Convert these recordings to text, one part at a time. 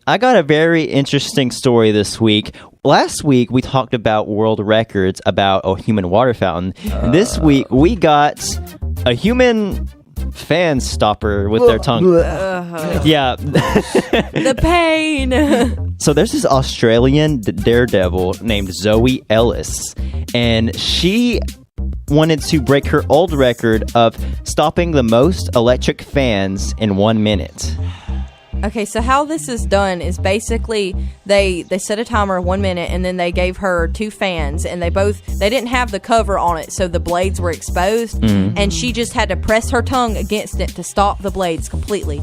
I got a very interesting story this week. Last week, we talked about world records about a human water fountain. And this week, we got a human fan stopper with their tongue. Yeah. The pain. So there's this Australian daredevil named Zoe Ellis, and she wanted to break her old record of stopping the most electric fans in 1 minute. Okay, so how this is done is basically they set a timer of 1 minute, and then they gave her 2 fans, and they didn't have the cover on it, so the blades were exposed, and she just had to press her tongue against it to stop the blades completely.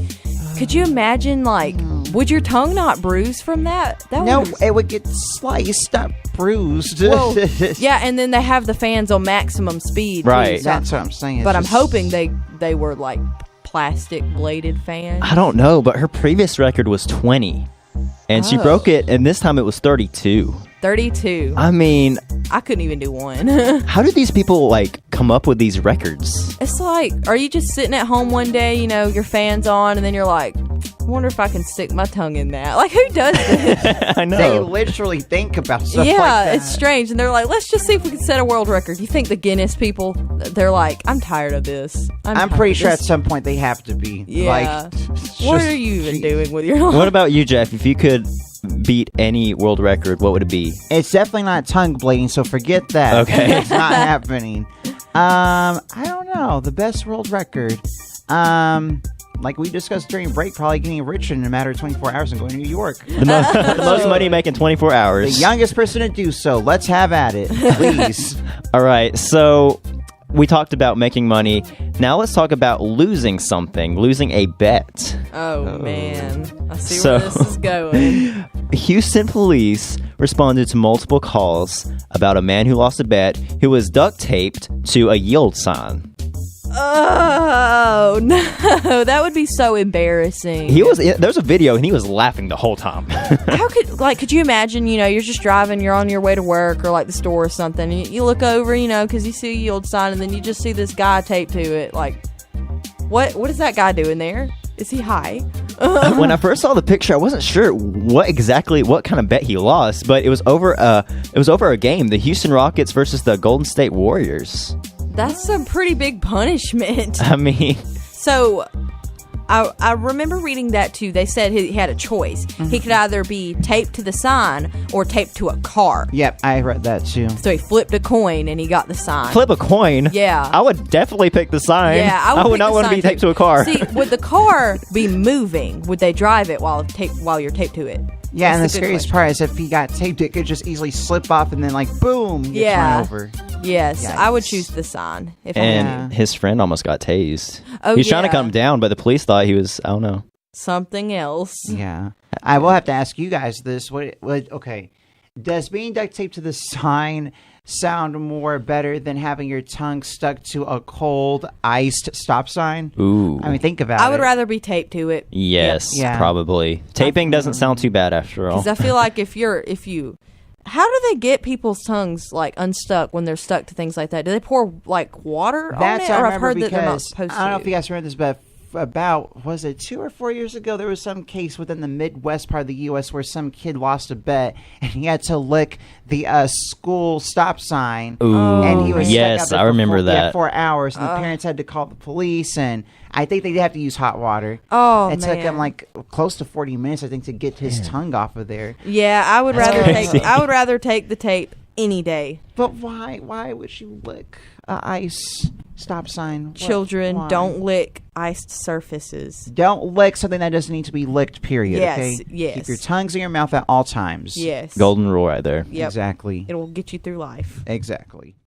Could you imagine, like, would your tongue not bruise from that? No, it would get sliced, not bruised. Well, yeah, and then they have the fans on maximum speed. Right. Too, That's what I'm saying. But I'm hoping they were, like, plastic bladed fans. I don't know, but her previous record was 20. And she broke it, and this time it was 32. 32. I mean, I couldn't even do one. how do these people, like, come up with these records? It's like, are you just sitting at home one day, you know, your fan's on, and then you're like, I wonder if I can stick my tongue in that. Like, who does this? I know. They literally think about stuff like Yeah, that. it's strange. And they're like, let's just see if we can set a world record. You think the Guinness people, they're like, I'm tired of this. I'm pretty sure at some point they have to be. Yeah. What are you even doing with your life? What about you, Jeff? If you could beat any world record, what would it be? It's definitely not tongue bleeding, so forget that. Okay. It's not happening. I don't know. The best world record. Like we discussed during break, probably getting rich in a matter of 24 hours and going to New York. The most money making 24 hours. The youngest person to do so. Let's have at it, please. All right, so we talked about making money. Now let's talk about losing something, losing a bet. Oh, man. I see So- where this is going. Houston police responded to multiple calls about a man who lost a bet who was duct taped to a yield sign. Oh, no. That would be so embarrassing. There's a video and he was laughing the whole time. Could you imagine, you know, you're just driving, you're on your way to work or like the store or something, and you look over, you know, because you see a yield sign, and then you just see this guy taped to it. Like, what is that guy doing there? Is he high? When I first saw the picture, I wasn't sure what kind of bet he lost, but it was over a game, the Houston Rockets versus the Golden State Warriors. That's a pretty big punishment. I mean, So, I remember reading that too. They said he had a choice. He could either be taped to the sign or taped to a car. Yep, I read that too. So he flipped a coin and he got the sign. flip a coin. Yeah. I would definitely pick the sign. Yeah, I would pick not the want to sign be taped too. to a car. See, would the car be moving? Would they drive it while you're taped to it? Yeah, and the That's a good scariest question. part is if he got taped, it could just easily slip off and then, like, boom, gets Yeah. run over. Yes, Yikes. I would choose the sign. If And I knew. his friend almost got tased. Oh, he was trying to yeah. calm him down, but the police thought he was, I don't know. Something else. Yeah. I will have to ask you guys this. Okay. Does being duct taped to the sign sound more better than having your tongue stuck to a cold, iced stop sign? Ooh. I mean, think about it. I would rather be taped to it. Yes, Yeah. probably. Taping doesn't sound too bad after all. Because I feel like how do they get people's tongues like unstuck when they're stuck to things like that? Do they pour like water on it? I Or I've remember heard that they're not because- supposed to. I don't know if you guys remember this, but about, was it 2 or 4 years ago, there was some case within the Midwest part of the U.S. where some kid lost a bet and he had to lick the school stop sign. Ooh, And he was stuck yes, out there I for remember that. 4 hours, and the parents had to call the police, and I think they have to use hot water. Oh, it took man. him like close to 40 minutes, I think, to get his tongue off of there. Yeah, I would That's rather crazy. I would rather take the tape any day. But why would you lick a ice stop sign? What- Children, why? don't lick iced surfaces. Don't lick something that doesn't need to be licked, period. Yes, Okay? yes. Keep your tongues in your mouth at all times. Yes. Golden rule right there. Yep. Exactly. It will get you through life. Exactly.